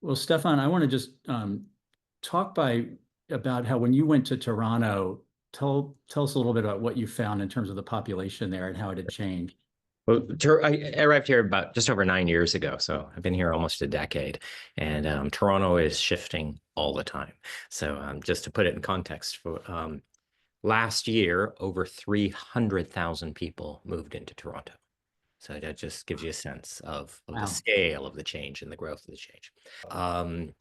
Well, Stefan, I want to just talk about how when you went to Toronto, tell us a little bit about what you found in terms of the population there and how it had changed. Well, I arrived here about just over 9 years ago, so I've been here almost a decade, and Toronto is shifting all the time. So just to put it in context, last year, over 300,000 people moved into Toronto. So that just gives you a sense of the Wow. scale of the change and the growth of the change. Um,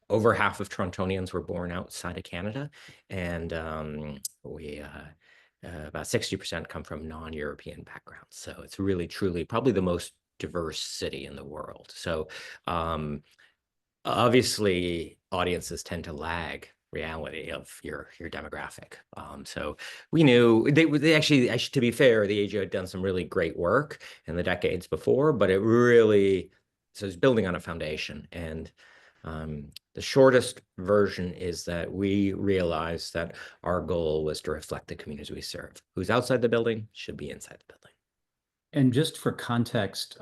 Over half of Torontonians were born outside of Canada, and we about 60% come from non-European backgrounds. So it's really, truly probably the most diverse city in the world. So obviously, audiences tend to lag reality of your demographic. So we knew they actually, to be fair, the AGO had done some really great work in the decades before, but it really, so it's building on a foundation. And the shortest version is that we realized that our goal was to reflect the communities we serve. Who's outside the building should be inside the building. And just for context,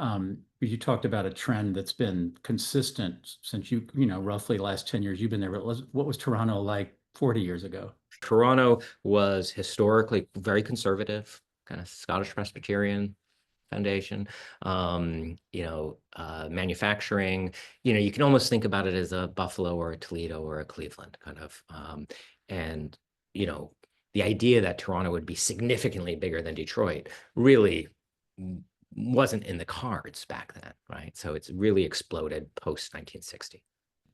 you talked about a trend that's been consistent since roughly last 10 years you've been there. But what was Toronto like 40 years ago? Toronto was historically very conservative, kind of Scottish Presbyterian foundation. Manufacturing, you can almost think about it as a Buffalo or a Toledo or a Cleveland kind of. And, you know, the idea that Toronto would be significantly bigger than Detroit really wasn't in the cards back then, right? So it's really exploded post 1960.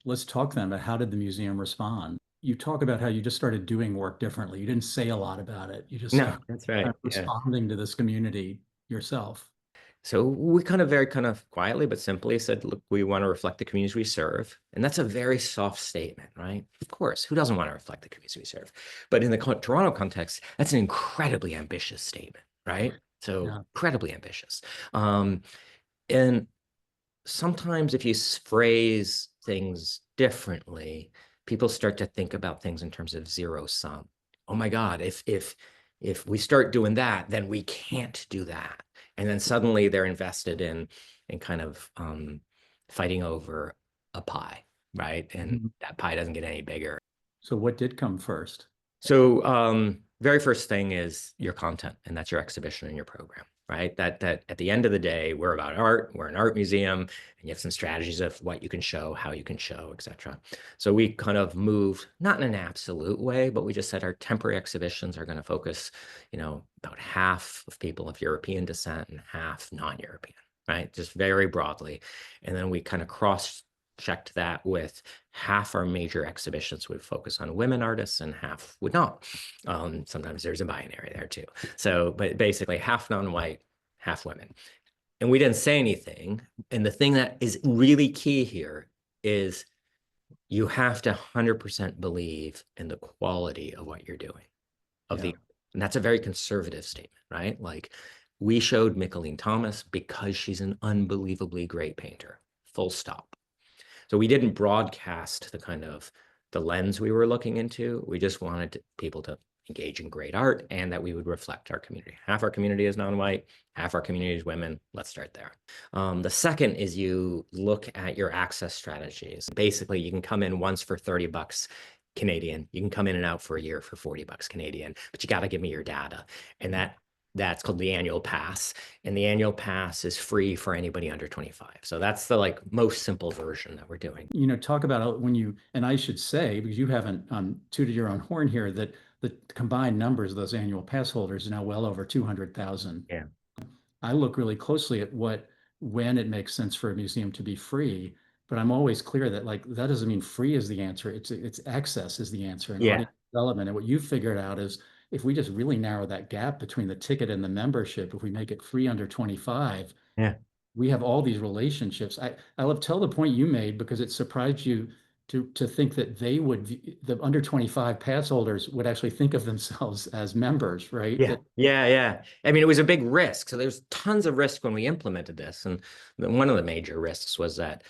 Let's talk then about how did the museum respond? You talk about how you just started doing work differently. You didn't say a lot about it. You just No, started that's kind right. of Yeah. responding to this community yourself. So we kind of very kind of quietly but simply said, look, we want to reflect the communities we serve. And that's a very soft statement, right? Of course, who doesn't want to reflect the communities we serve? But in the Toronto context, that's an incredibly ambitious statement, right? So Yeah. incredibly ambitious. Um, and sometimes if you phrase things differently, people start to think about things in terms of zero sum. Oh my God, if we start doing that, then we can't do that. And then suddenly they're invested in kind of fighting over a pie, right? And Mhm. that pie doesn't get any bigger. So what did come first? So very first thing is your content, and that's your exhibition and your program, right? That at the end of the day, we're about art, we're an art museum, and you have some strategies of what you can show, how you can show, etc. So we kind of moved, not in an absolute way, but we just said our temporary exhibitions are going to focus, about half of people of European descent and half non-European, right? Just very broadly. And then we kind of cross-checked that with half our major exhibitions would focus on women artists and half would not. Sometimes there's a binary there too. So, but basically half non-white, half women. And we didn't say anything. And the thing that is really key here is you have to 100% believe in the quality of what you're doing, Yeah. and that's a very conservative statement, right? Like we showed Mickalene Thomas because she's an unbelievably great painter, full stop. So we didn't broadcast the kind of the lens we were looking into. We just wanted people to engage in great art and that we would reflect our community. Half our community is non-white, half our community is women. Let's start there. The second is you look at your access strategies. Basically, you can come in once for 30 bucks Canadian. You can come in and out for a year for 40 bucks Canadian, but you got to give me your data. And that's called the annual pass. And the annual pass is free for anybody under 25. So that's the most simple version that we're doing. Talk about and I should say, because you haven't tooted your own horn here, that the combined numbers of those annual pass holders are now well over 200,000. Yeah. I look really closely at when it makes sense for a museum to be free, but I'm always clear that that doesn't mean free is the answer. It's access is the answer and Yeah. audience development. And what you figured out is if we just really narrow that gap between the ticket and the membership, if we make it free under 25, Yeah. we have all these relationships. I love tell the point you made because it surprised you to think that the under 25 pass holders would actually think of themselves as members, right? Yeah, yeah, yeah. I mean, it was a big risk. So there's tons of risk when we implemented this. And one of the major risks was that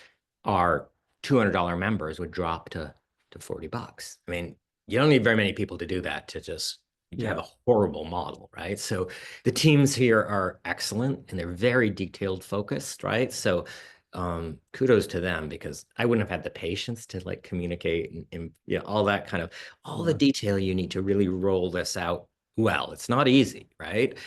our $200 members would drop to 40 bucks. I mean, you don't need very many people to do that to just have Yeah. a horrible model, right? So the teams here are excellent and they're very detailed focused, right? So kudos to them, because I wouldn't have had the patience to like communicate and all that kind of all the detail you need to really roll this out. Well, it's not easy, right?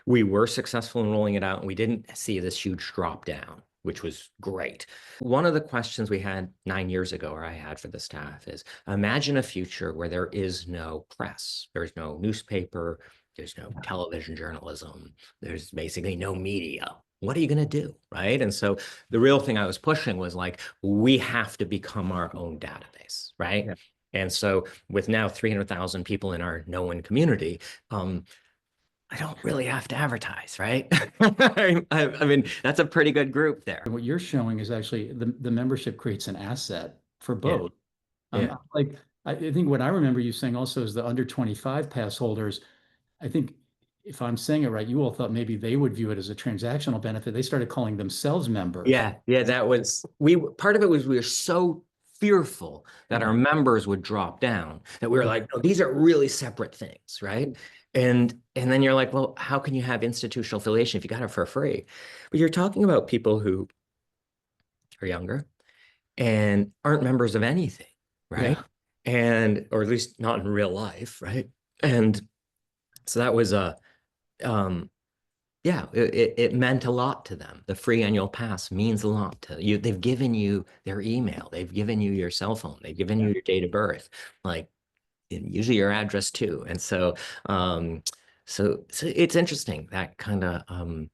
We were successful in rolling it out, and we didn't see this huge drop down, which was great. One of the questions we had 9 years ago, or I had for the staff, is imagine a future where there is no press, there's no newspaper, there's no television journalism, there's basically no media. What are you going to do, right? And so the real thing I was pushing was like, we have to become our own database, right? Yeah. And so with now 300,000 people in our known community, I don't really have to advertise, right? I mean, that's a pretty good group there. What you're showing is actually the membership creates an asset for Yeah, both. yeah. Like I think what I remember you saying also is the under 25 pass holders. I think if I'm saying it right, you all thought maybe they would view it as a transactional benefit. They started calling themselves members. Yeah, that was part of it was we were so fearful that Yeah. our members would drop down that we were like, no, these are really separate things, right? And then you're like, well, how can you have institutional affiliation if you got it for free? But you're talking about people who are younger and aren't members of anything, right? Yeah. And or at least not in real life, right? And so that was a yeah, it meant a lot to them. The free annual pass means a lot to you. They've given you their email, they've given you your cell phone, they've given you your date of birth, like usually your address too. And so so it's interesting that kind of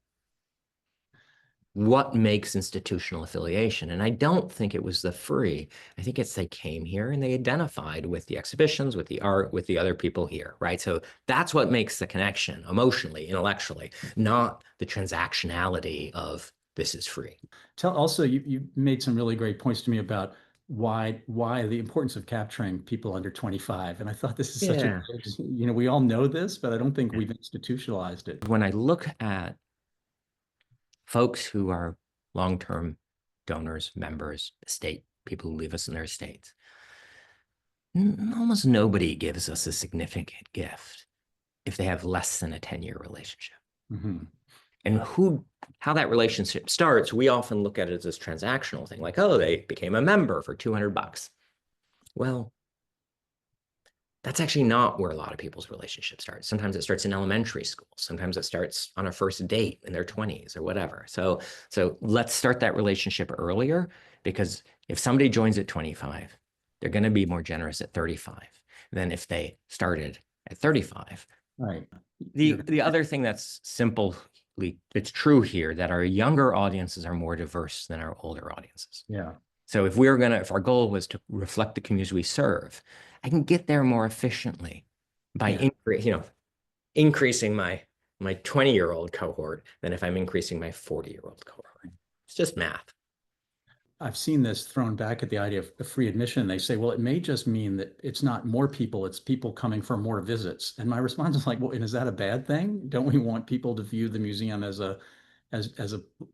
what makes institutional affiliation. And I don't think it was the free. I think it's they came here and they identified with the exhibitions, with the art, with the other people here, right? So that's what makes the connection emotionally, intellectually, not the transactionality of this is free. Also, you made some really great points to me about why the importance of capturing people under 25. And I thought this is such a, Yeah. we all know this, but I don't think we've institutionalized it. When I look at folks who are long-term donors, members, estate, people who leave us in their estates, almost nobody gives us a significant gift if they have less than a 10-year relationship. Mhm. And how that relationship starts, we often look at it as this transactional thing, like, oh, they became a member for $200. Well, that's actually not where a lot of people's relationships start. Sometimes it starts in elementary school. Sometimes it starts on a first date in their 20s or whatever. So let's start that relationship earlier, because if somebody joins at 25, they're going to be more generous at 35 than if they started at 35. Right. The other thing that's it's true here, that our younger audiences are more diverse than our older audiences. Yeah. So if our goal was to reflect the communities we serve, I can get there more efficiently by increasing my 20-year-old cohort than if I'm increasing my 40-year-old cohort. It's just math. I've seen this thrown back at the idea of free admission. They say, well, it may just mean that it's not more people, it's people coming for more visits. And my response is like, well, and is that a bad thing? Don't we want people to view the museum as a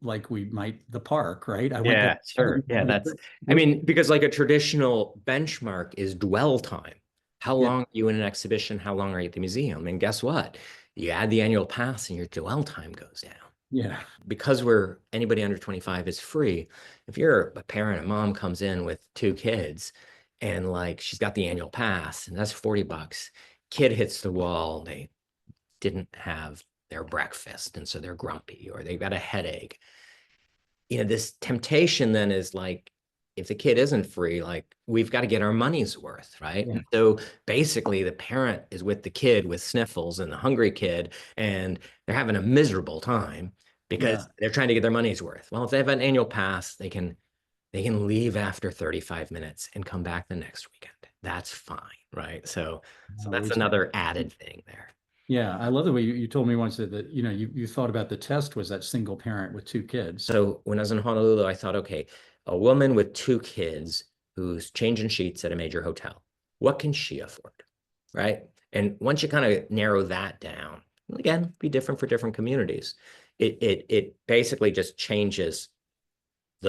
like we might the park, right? I went Yeah, there. sure. Yeah, I mean, because like a traditional benchmark is dwell time. How Yeah. long are you in an exhibition? How long are you at the museum? And guess what? You add the annual pass and your dwell time goes down. Yeah. Because anybody under 25 is free. If you're a parent, a mom comes in with 2 kids and like she's got the annual pass and that's $40. Kid hits the wall, they didn't have their breakfast and so they're grumpy or they've got a headache. This temptation then is like, if the kid isn't free, like we've got to get our money's worth, right? Yeah. So basically the parent is with the kid with sniffles and the hungry kid, and they're having a miserable time because Yeah. they're trying to get their money's worth. Well, if they have an annual pass, they can leave after 35 minutes and come back the next weekend. That's fine, right? So that's another added thing there. Yeah, I love the way you told me once that you thought about the test was that single parent with 2 kids. So when I was in Honolulu, I thought, okay, a woman with 2 kids who's changing sheets at a major hotel, what can she afford, right? And once you kind of narrow that down, again, be different for different communities. It basically just changes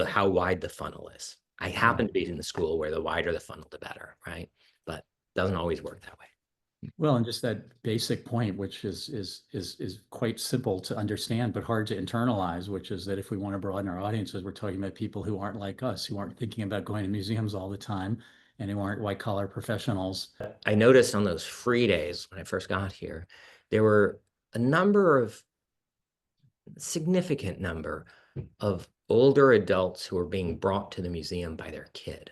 how wide the funnel is. I happen to be in the school where the wider the funnel, the better, right? But it doesn't always work that way. Well, and just that basic point, which is quite simple to understand, but hard to internalize, which is that if we want to broaden our audiences, we're talking about people who aren't like us, who aren't thinking about going to museums all the time, and who aren't white collar professionals. I noticed on those free days when I first got here, there were a significant number of older adults who were being brought to the museum by their kid.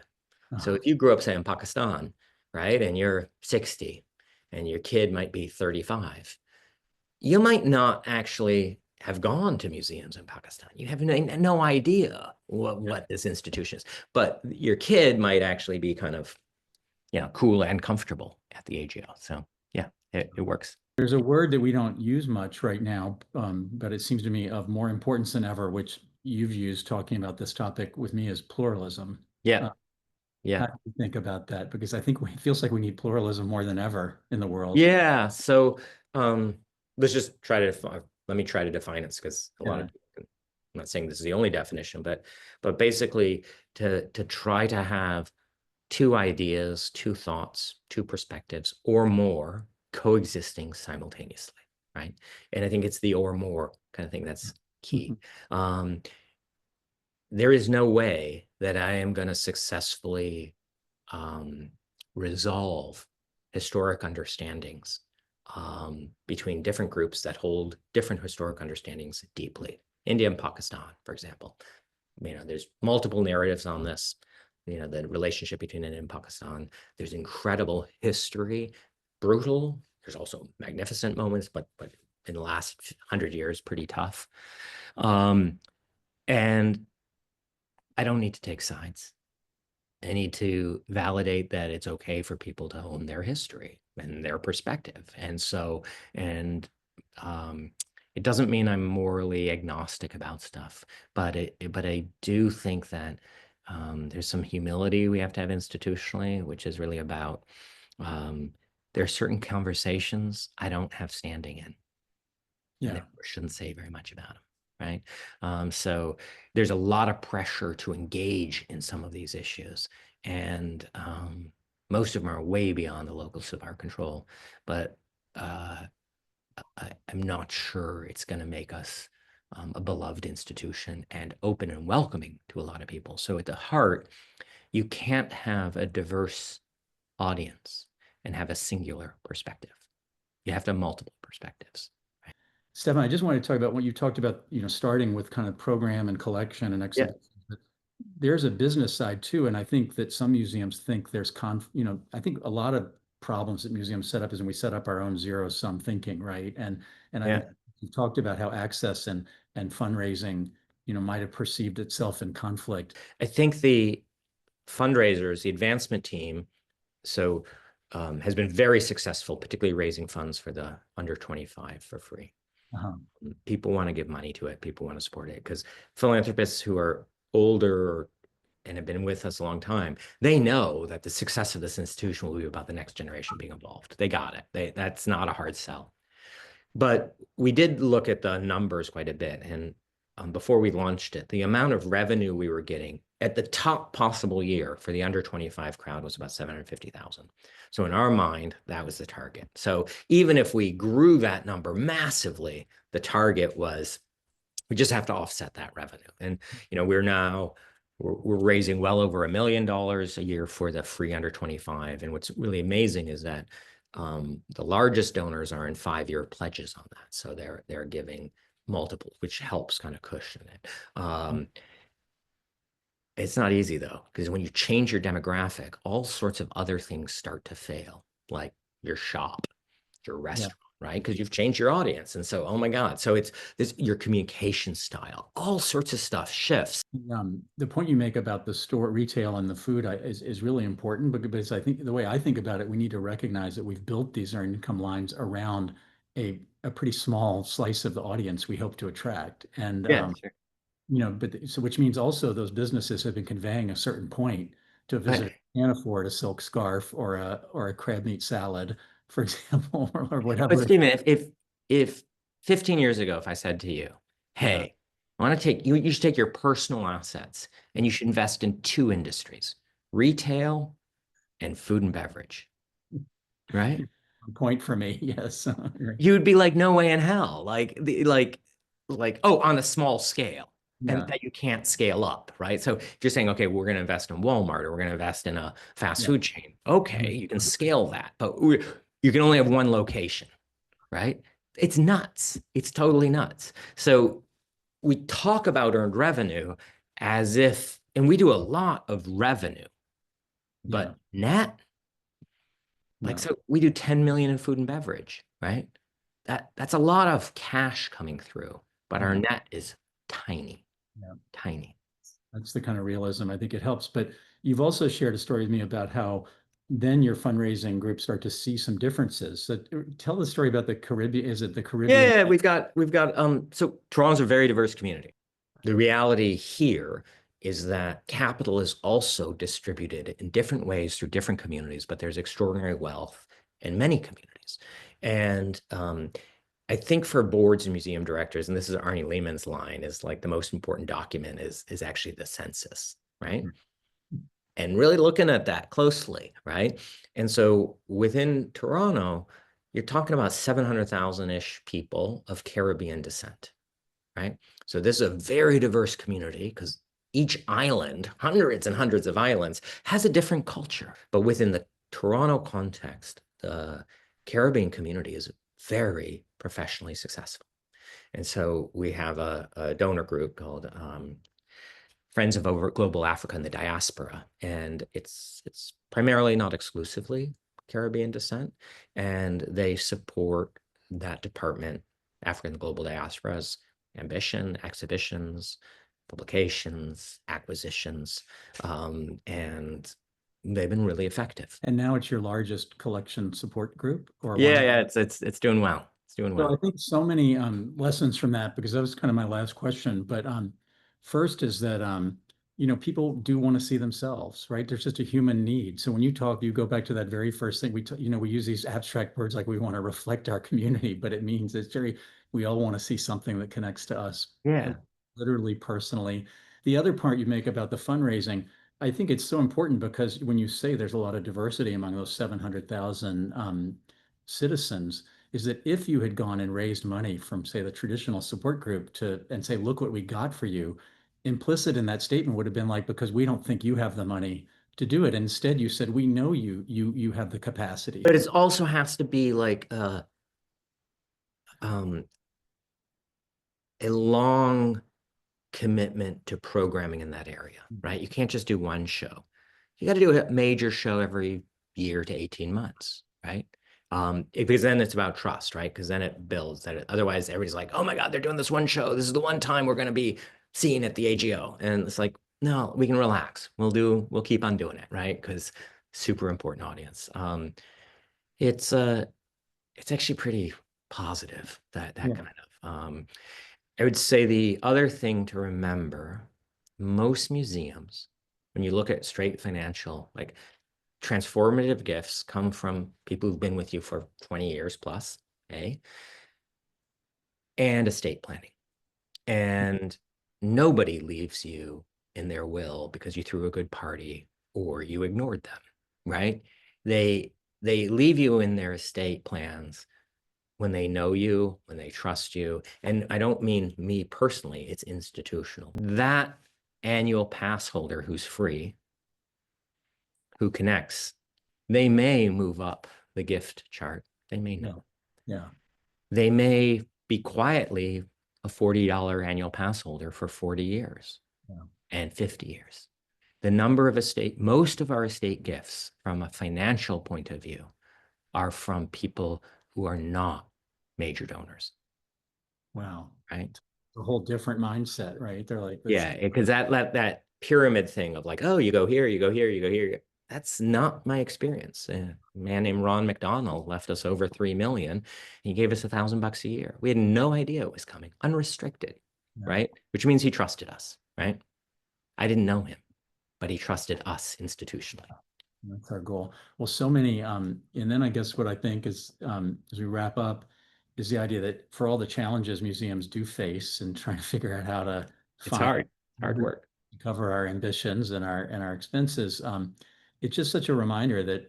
So Uh-huh. if you grew up, say, in Pakistan, right, and you're 60 and your kid might be 35, you might not actually have gone to museums in Pakistan. You have no idea what this institution is, but your kid might actually be kind of, cool and comfortable at the AGO. So yeah, it works. There's a word that we don't use much right now, but it seems to me of more importance than ever, which you've used talking about this topic with me, is pluralism. Yeah, Uh, how yeah. do you think about that? Because I think it feels like we need pluralism more than ever in the world. Yeah. So um, let's just try to let me try to define it because a lot Yeah. of people I'm not saying this is the only definition, but basically to try to have two ideas, two thoughts, two perspectives, or more coexisting simultaneously, right? And I think it's the or more kind of thing that's key. Mhm. Um, there is no way that I am going to successfully um, resolve historic understandings between different groups that hold different historic understandings deeply. India and Pakistan, for example. There's multiple narratives on this. The relationship between India and Pakistan. There's incredible history, brutal. There's also magnificent moments, but in the last 100 years, pretty tough. And I don't need to take sides. I need to validate that it's okay for people to own their history and their perspective. And um, it doesn't mean I'm morally agnostic about stuff, but I do think that there's some humility we have to have institutionally, which is really about um, there are certain conversations I don't have standing in, and Yeah. therefore shouldn't say very much about them, right? So there's a lot of pressure to engage in some of these issues, and most of them are way beyond the locus of our control. But uh, I'm not sure it's going to make us a beloved institution and open and welcoming to a lot of people. So at the heart, you can't have a diverse audience and have a singular perspective. You have to have multiple perspectives. Stephan, I just wanted to talk about what you talked about, starting with kind of program and collection and Yeah, exhibition. But there's a business side too, and I think that some museums think there's I think a lot of problems that museums set up is when we set up our own zero-sum thinking, right? And I think yeah. you talked about how access and fundraising, might have perceived itself in conflict. I think the fundraisers, the advancement team, so has been very successful, particularly raising funds for the under 25 for free. Uh-huh. People want to give money to it. People want to support it because philanthropists who are older and have been with us a long time, they know that the success of this institution will be about the next generation being involved. They got it. That's not a hard sell. But we did look at the numbers quite a bit. And before we launched it, the amount of revenue we were getting at the top possible year for the under 25 crowd was about 750,000. So in our mind, that was the target. So even if we grew that number massively, the target was we just have to offset that revenue. And we're raising well over $1 million a year for the free under 25. And what's really amazing is that the largest donors are in 5-year pledges on that. So they're giving multiple, which helps kind of cushion it. It's not easy though, because when you change your demographic, all sorts of other things start to fail, like your shop, your Yeah. restaurant, right? Because you've changed your audience. And so, oh my God. So it's this your communication style, all sorts of stuff shifts. The point you make about the store retail and the food is really important because I think the way I think about it, we need to recognize that we've built these earned income lines around a pretty small slice of the audience we hope to attract. And Yeah, sure. which means also those businesses have been conveying a certain point to a visitor Right. who can't afford a silk scarf or a crab meat salad, for example, or But whatever. Stephen, if 15 years ago, if I said to you, Yeah. hey, I want to take you should take your personal assets and you should invest in two industries, retail and food and beverage, right? point for me. Yes. Right. You'd be like, no way in hell. Oh, on a small scale. And Yeah. that you can't scale up, right? So if you're saying, okay, we're going to invest in Walmart or we're going to invest in a fast Yeah. food chain. Okay, you can scale that, but you can only have one location, right? It's nuts. It's totally nuts. So we talk about earned revenue as if, and we do a lot of revenue, Yeah. but net, like, No. so we do 10 million in food and beverage, right? That's a lot of cash coming through, but our Yeah. net is tiny, Yeah. tiny. That's the kind of realism I think it helps. But you've also shared a story with me about how then your fundraising groups start to see some differences. So tell the story about the Caribbean. Is it the Caribbean? Yeah, so Toronto's a very diverse community. The reality here is that capital is also distributed in different ways through different communities, but there's extraordinary wealth in many communities. And I think for boards and museum directors, and this is Arnie Lehman's line, is like the most important document is actually the census, right? And really looking at that closely, right? And so within Toronto, you're talking about 700,000-ish people of Caribbean descent, right? So this is a very diverse community because each island, hundreds and hundreds of islands, has a different culture. But within the Toronto context, the Caribbean community is very professionally successful. And so we have a donor group called Friends of Over Global Africa and the Diaspora, and it's primarily, not exclusively, Caribbean descent, and they support that department, African Global Diaspora's ambition, exhibitions, publications, acquisitions, and they've been really effective. And now it's your largest collection support group or one Yeah, of them. yeah, it's doing well. It's doing So I well. think so many lessons from that because that was kind of my last question. But first is that people do want to see themselves, right? There's just a human need. So when you talk, you go back to that very first thing we use these abstract words like we want to reflect our community, but it means we all want to see something that connects to us, Yeah. literally personally. The other part you make about the fundraising, I think it's so important because when you say there's a lot of diversity among those 700,000 citizens is that if you had gone and raised money from, say, the traditional support group and say, look what we got for you, implicit in that statement would have been like, because we don't think you have the money to do it. Instead, you said, we know you have the capacity. But it also has to be like um, a long commitment to programming in that area, right? You can't just do one show. You got to do a major show every year to 18 months, right? Because then it's about trust, right? Because then it builds that. Otherwise, everybody's like, oh my God, they're doing this one show. This is the one time we're going to be seen at the AGO. And it's like, no, we can relax. We'll keep on doing it, right? Because super important audience. It's it's actually pretty positive, that Yeah. kind of I would say the other thing to remember, most museums, when you look at straight financial, like transformative gifts come from people who've been with you for 20 years plus, and estate planning. And nobody leaves you in their will because you threw a good party or you ignored them, right? They they leave you in their estate plans when they know you, when they trust you. And I don't mean me personally, it's institutional. That annual pass holder who's free, who connects, they may move up the gift chart. They may Yeah. not. Yeah. They may be quietly a $40 annual pass holder for 40 years Yeah. and 50 years. The number of most of our estate gifts from a financial point of view are from people who are not major donors, Wow. right? A whole different mindset, right? They're like, this. Yeah, because that pyramid thing of like, oh, you go here, you go here, you go here. That's not my experience. A man named Ron McDonald left us over 3 million. He gave us $1,000 a year. We had no idea it was coming, unrestricted, Yeah. right? Which means he trusted us, right? I didn't know him, but he trusted us institutionally. That's our goal. Well, so many, and then I guess what I think is, as we wrap up, is the idea that for all the challenges museums do face and trying to figure out how to It's find hard, hard work. cover our ambitions and our expenses, it's just such a reminder that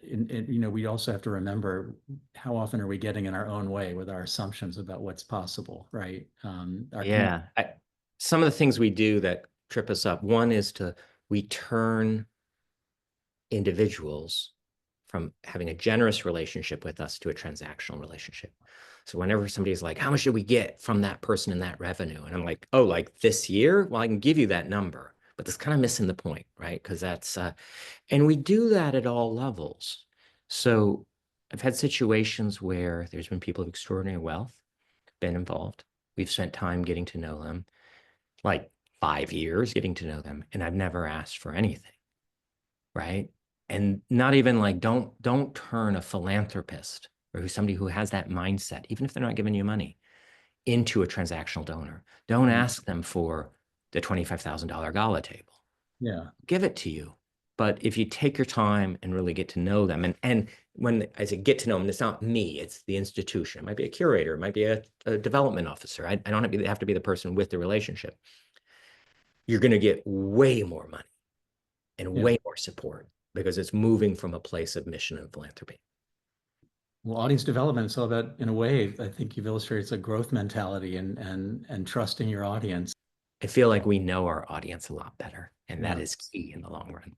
we also have to remember how often are we getting in our own way with our assumptions about what's possible, right? Our community. Yeah. Some of the things we do that trip us up, one is we turn individuals from having a generous relationship with us to a transactional relationship. So whenever somebody's like, how much did we get from that person in that revenue? And I'm like, oh, like this year? Well, I can give you that number, but that's kind of missing the point, right? Because and we do that at all levels. So I've had situations where there's been people of extraordinary wealth been involved. We've spent time getting to know them, like 5 years getting to know them, and I've never asked for anything, right? And not even like, don't turn a philanthropist or somebody who has that mindset, even if they're not giving you money, into a transactional donor. Don't ask them for the $25,000 gala table. Yeah. Give it to you. But if you take your time and really get to know them, and when I say get to know them, it's not me, it's the institution. It might be a curator, it might be a development officer. I don't have to be the person with the relationship. You're going to get way more money and Yeah. way more support because it's moving from a place of mission and philanthropy. Well, audience development, it's all about, in a way, I think you've illustrated it's a growth mentality and trusting your audience. I feel like we know our audience a lot better, and that Yeah. is key in the long run.